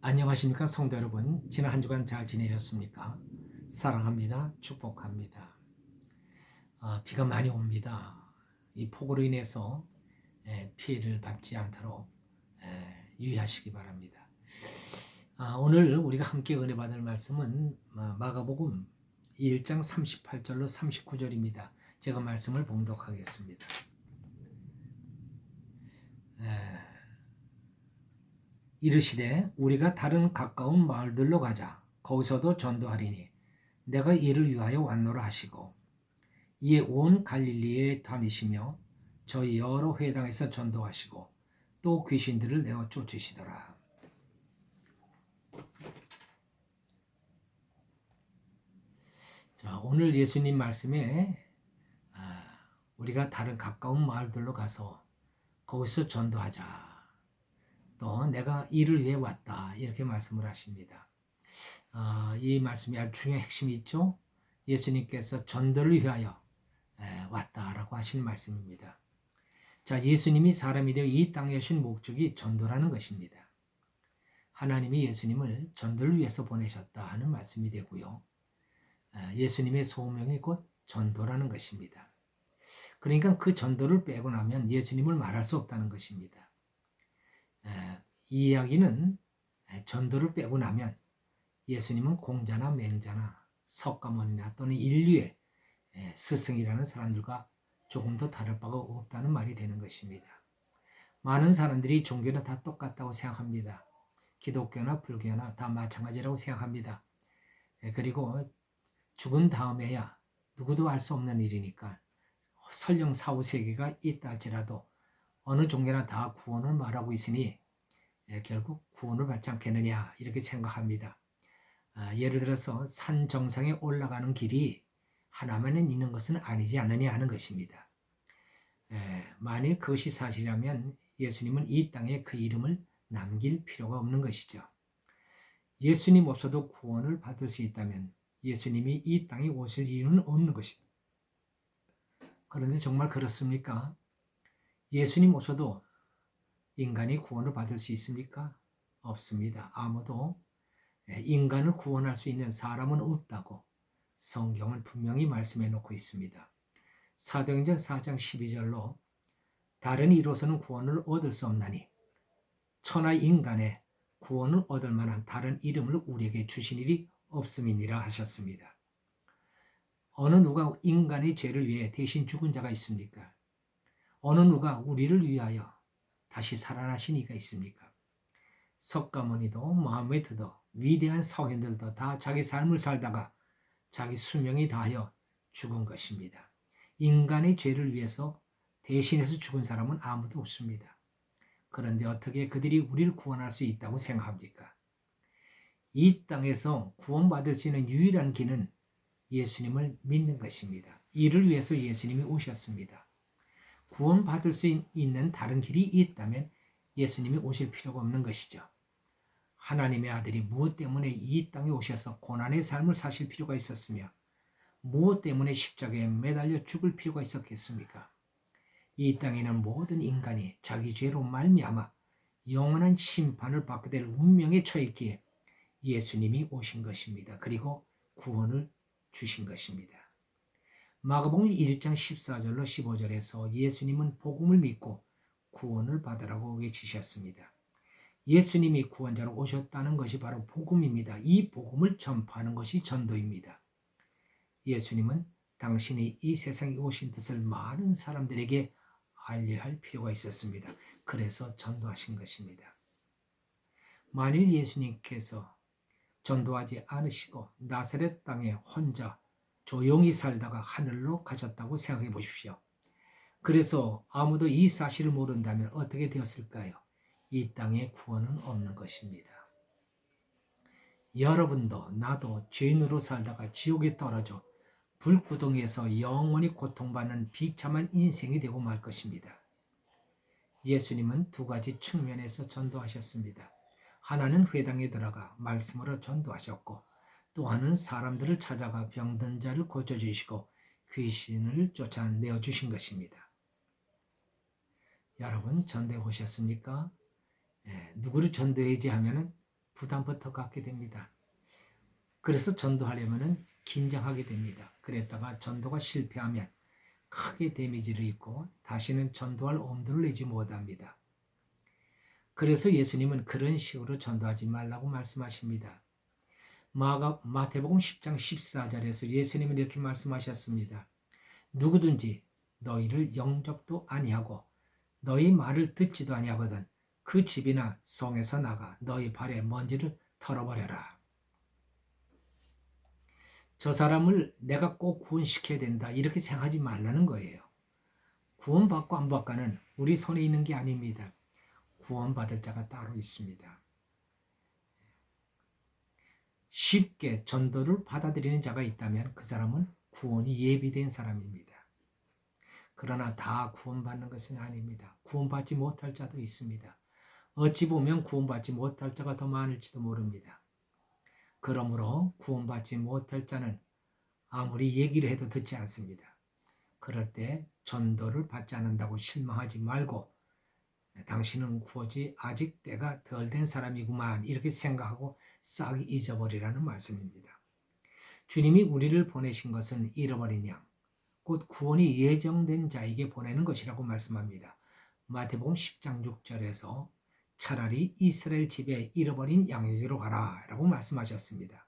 안녕하십니까 성도 여러분. 지난 한 주간 잘 지내셨습니까? 사랑합니다. 축복합니다. 비가 많이 옵니다. 이 폭우로 인해서 피해를 받지 않도록 유의하시기 바랍니다. 오늘 우리가 함께 은혜 받을 말씀은 마가복음 1장 38절로 39절입니다. 제가 말씀을 봉독하겠습니다. 이르시되 우리가 다른 가까운 마을들로 가자. 거기서도 전도하리니 내가 이를 위하여 왔노라 하시고 이에 온 갈릴리에 다니시며 저희 여러 회당에서 전도하시고 또 귀신들을 내어 쫓으시더라. 자, 오늘 예수님 말씀에 우리가 다른 가까운 마을들로 가서 거기서 전도하자. 또 내가 이를 위해 왔다. 이렇게 말씀을 하십니다. 이 말씀이 아주 중요한 핵심이 있죠. 예수님께서 전도를 위하여 왔다라고 하시는 말씀입니다. 자, 예수님이 사람이 되어 이 땅에 오신 목적이 전도라는 것입니다. 하나님이 예수님을 전도를 위해서 보내셨다 하는 말씀이 되고요. 예수님의 소명이 곧 전도라는 것입니다. 그러니까 그 전도를 빼고 나면 예수님을 말할 수 없다는 것입니다. 이 이야기는 전도를 빼고 나면 예수님은 공자나 맹자나 석가모니나 또는 인류의 스승이라는 사람들과 조금 더 다를 바가 없다는 말이 되는 것입니다. 많은 사람들이 종교는 다 똑같다고 생각합니다. 기독교나 불교나 다 마찬가지라고 생각합니다. 그리고 죽은 다음에야 누구도 알 수 없는 일이니까 설령 사후세계가 있다 할지라도 어느 종교나 다 구원을 말하고 있으니 결국 구원을 받지 않겠느냐 이렇게 생각합니다. 예를 들어서 산 정상에 올라가는 길이 하나만 있는 것은 아니지 않느냐 하는 것입니다. 만일 그것이 사실이라면 예수님은 이 땅에 그 이름을 남길 필요가 없는 것이죠. 예수님 없어도 구원을 받을 수 있다면 예수님이 이 땅에 오실 이유는 없는 것입니다. 그런데 정말 그렇습니까? 예수님 없어도 인간이 구원을 받을 수 있습니까? 없습니다. 아무도 인간을 구원할 수 있는 사람은 없다고 성경은 분명히 말씀해 놓고 있습니다. 사도행전 4장 12절로 다른 이로서는 구원을 얻을 수 없나니 천하 인간의 구원을 얻을 만한 다른 이름을 우리에게 주신 일이 없음이니라 하셨습니다. 어느 누가 인간의 죄를 위해 대신 죽은 자가 있습니까? 어느 누가 우리를 위하여 다시 살아나신 이가 있습니까? 석가모니도 모하메드도 위대한 성인들도 다 자기 삶을 살다가 자기 수명이 다하여 죽은 것입니다. 인간의 죄를 위해서 대신해서 죽은 사람은 아무도 없습니다. 그런데 어떻게 그들이 우리를 구원할 수 있다고 생각합니까? 이 땅에서 구원받을 수 있는 유일한 길은 예수님을 믿는 것입니다. 이를 위해서 예수님이 오셨습니다. 구원받을 수 있는 다른 길이 있다면 예수님이 오실 필요가 없는 것이죠. 하나님의 아들이 무엇 때문에 이 땅에 오셔서 고난의 삶을 사실 필요가 있었으며 무엇 때문에 십자가에 매달려 죽을 필요가 있었겠습니까? 이 땅에는 모든 인간이 자기 죄로 말미암아 영원한 심판을 받게 될 운명에 처했기에 예수님이 오신 것입니다. 그리고 구원을 주신 것입니다. 마가복음 1장 14절로 15절에서 예수님은 복음을 믿고 구원을 받으라고 외치셨습니다. 예수님이 구원자로 오셨다는 것이 바로 복음입니다. 이 복음을 전파하는 것이 전도입니다. 예수님은 당신이 이 세상에 오신 뜻을 많은 사람들에게 알려야 할 필요가 있었습니다. 그래서 전도하신 것입니다. 만일 예수님께서 전도하지 않으시고 나사렛 땅에 혼자 조용히 살다가 하늘로 가셨다고 생각해 보십시오. 그래서 아무도 이 사실을 모른다면 어떻게 되었을까요? 이 땅에 구원은 없는 것입니다. 여러분도 나도 죄인으로 살다가 지옥에 떨어져 불구덩이에서 영원히 고통받는 비참한 인생이 되고 말 것입니다. 예수님은 두 가지 측면에서 전도하셨습니다. 하나는 회당에 들어가 말씀으로 전도하셨고 또 하나는 사람들을 찾아가 병든 자를 고쳐주시고 귀신을 쫓아내어 주신 것입니다. 여러분 전도해 보셨습니까? 누구를 전도해야지 하면은 부담부터 갖게 됩니다. 그래서 전도하려면 긴장하게 됩니다. 그랬다가 전도가 실패하면 크게 데미지를 입고 다시는 전도할 엄두를 내지 못합니다. 그래서 예수님은 그런 식으로 전도하지 말라고 말씀하십니다. 마태복음 10장 14절에서 예수님은 이렇게 말씀하셨습니다. 누구든지 너희를 영접도 아니하고 너희 말을 듣지도 아니하거든 그 집이나 성에서 나가 너희 발에 먼지를 털어버려라. 저 사람을 내가 꼭 구원시켜야 된다 이렇게 생각하지 말라는 거예요. 구원받고 안 받고는 우리 손에 있는 게 아닙니다. 구원받을 자가 따로 있습니다. 쉽게 전도를 받아들이는 자가 있다면 그 사람은 구원이 예비된 사람입니다. 그러나 다 구원받는 것은 아닙니다. 구원받지 못할 자도 있습니다. 어찌 보면 구원받지 못할 자가 더 많을지도 모릅니다. 그러므로 구원받지 못할 자는 아무리 얘기를 해도 듣지 않습니다. 그럴 때 전도를 받지 않는다고 실망하지 말고 당신은 구원이 아직 때가 덜 된 사람이구만 이렇게 생각하고 싹 잊어버리라는 말씀입니다. 주님이 우리를 보내신 것은 잃어버린 양, 곧 구원이 예정된 자에게 보내는 것이라고 말씀합니다. 마태복음 10장 6절에서 차라리 이스라엘 집에 잃어버린 양에게로 가라 라고 말씀하셨습니다.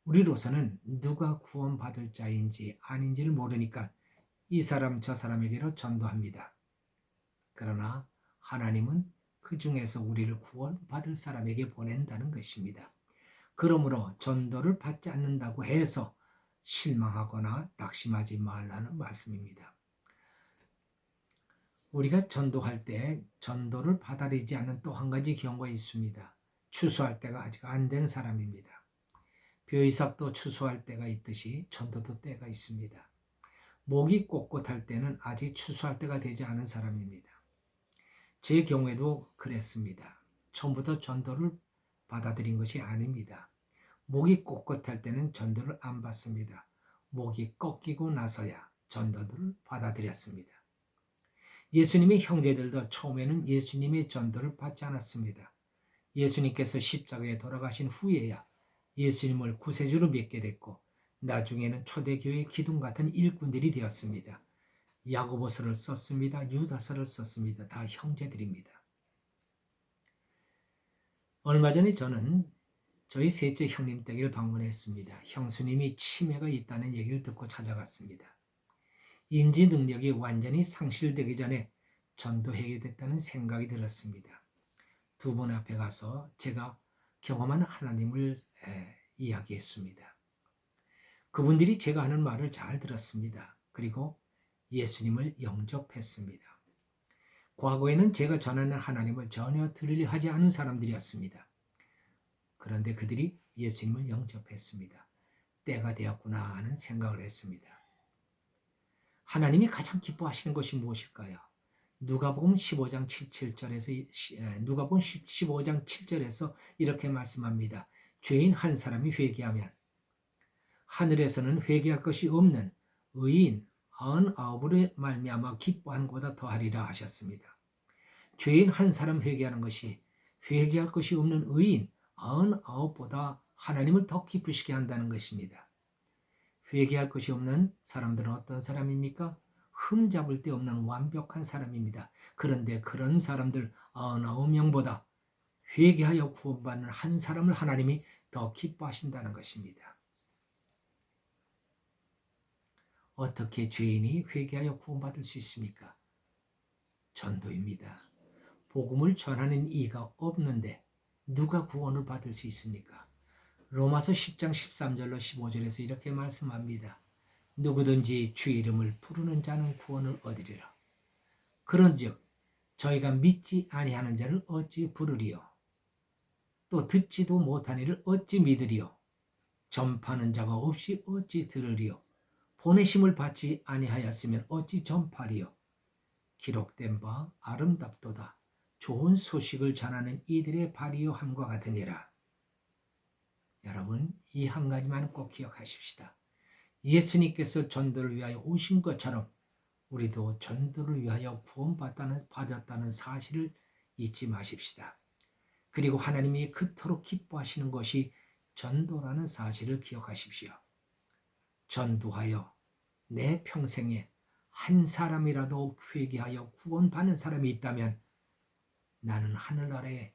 우리로서는 누가 구원받을 자인지 아닌지를 모르니까 이 사람 저 사람에게로 전도합니다. 그러나 하나님은 그 중에서 우리를 구원받을 사람에게 보낸다는 것입니다. 그러므로 전도를 받지 않는다고 해서 실망하거나 낙심하지 말라는 말씀입니다. 우리가 전도할 때 전도를 받아들이지 않는 또 한 가지 경우가 있습니다. 추수할 때가 아직 안 된 사람입니다. 벼이삭도 추수할 때가 있듯이 전도도 때가 있습니다. 목이 꼿꼿할 때는 아직 추수할 때가 되지 않은 사람입니다. 제 경우에도 그랬습니다. 처음부터 전도를 받아들인 것이 아닙니다. 목이 꼿꼿할 때는 전도를 안 받습니다. 목이 꺾이고 나서야 전도를 받아들였습니다. 예수님의 형제들도 처음에는 예수님의 전도를 받지 않았습니다. 예수님께서 십자가에 돌아가신 후에야 예수님을 구세주로 믿게 됐고 나중에는 초대교회 기둥 같은 일꾼들이 되었습니다. 야고보서를 썼습니다. 유다서를 썼습니다. 다 형제들입니다. 얼마 전에 저는 저희 셋째 형님 댁을 방문했습니다. 형수님이 치매가 있다는 얘기를 듣고 찾아갔습니다. 인지 능력이 완전히 상실되기 전에 전도해야 됐다는 생각이 들었습니다. 두 분 앞에 가서 제가 경험한 하나님을 이야기했습니다. 그분들이 제가 하는 말을 잘 들었습니다. 그리고 예수님을 영접했습니다. 과거에는 제가 전하는 하나님을 전혀 들으려 하지 않은 사람들이었습니다. 그런데 그들이 예수님을 영접했습니다. 때가 되었구나 하는 생각을 했습니다. 하나님이 가장 기뻐하시는 것이 무엇일까요? 누가복음 15장 7절에서 이렇게 말씀합니다. 죄인 한 사람이 회개하면 하늘에서는 회개할 것이 없는 의인 99으로 말미암아 기뻐하는 것보다 더하리라 하셨습니다. 죄인 한 사람 회개하는 것이 회개할 것이 없는 의인 99보다 하나님을 더 기쁘시게 한다는 것입니다. 회개할 것이 없는 사람들은 어떤 사람입니까? 흠잡을 데 없는 완벽한 사람입니다. 그런데 그런 사람들 99명보다 회개하여 구원받는 한 사람을 하나님이 더 기뻐하신다는 것입니다. 어떻게 죄인이 회개하여 구원받을 수 있습니까? 전도입니다. 복음을 전하는 이가 없는데 누가 구원을 받을 수 있습니까? 로마서 10장 13절로 15절에서 이렇게 말씀합니다. 누구든지 주 이름을 부르는 자는 구원을 얻으리라. 그런즉 저희가 믿지 아니하는 자를 어찌 부르리요? 또 듣지도 못한 이를 어찌 믿으리요? 전파하는 자가 없이 어찌 들으리요? 보내심을 받지 아니하였으면 어찌 전파리요? 기록된 바 아름답도다. 좋은 소식을 전하는 이들의 발이요 함과 같으니라. 여러분, 이 한 가지만 꼭 기억하십시다. 예수님께서 전도를 위하여 오신 것처럼 우리도 전도를 위하여 구원받았다는 사실을 잊지 마십시다. 그리고 하나님이 그토록 기뻐하시는 것이 전도라는 사실을 기억하십시오. 전도하여 내 평생에 한 사람이라도 회개하여 구원받는 사람이 있다면 나는 하늘나라에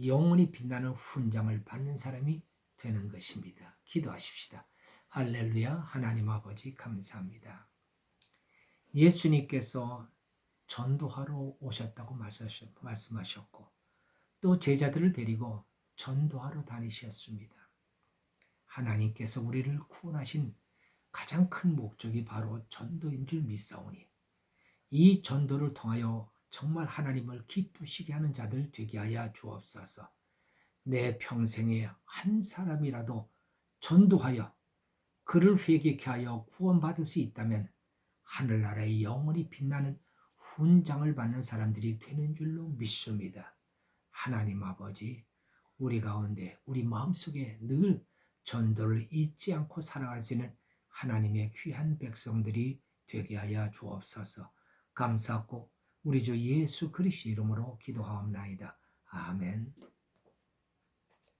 영원히 빛나는 훈장을 받는 사람이 되는 것입니다. 기도하십시다. 할렐루야. 하나님 아버지 감사합니다. 예수님께서 전도하러 오셨다고 말씀하셨고 또 제자들을 데리고 전도하러 다니셨습니다. 하나님께서 우리를 구원하신 가장 큰 목적이 바로 전도인 줄 믿사오니 이 전도를 통하여 정말 하나님을 기쁘시게 하는 자들 되게 하여 주옵소서. 내 평생에 한 사람이라도 전도하여 그를 회개케 하여 구원받을 수 있다면 하늘나라에 영원히 빛나는 훈장을 받는 사람들이 되는 줄로 믿습니다. 하나님 아버지, 우리 가운데 우리 마음속에 늘 전도를 잊지 않고 살아갈 수 있는 하나님의 귀한 백성들이 되게 하여 주옵소서. 감사하고 우리 주 예수 그리스도 이름으로 기도하옵나이다. 아멘.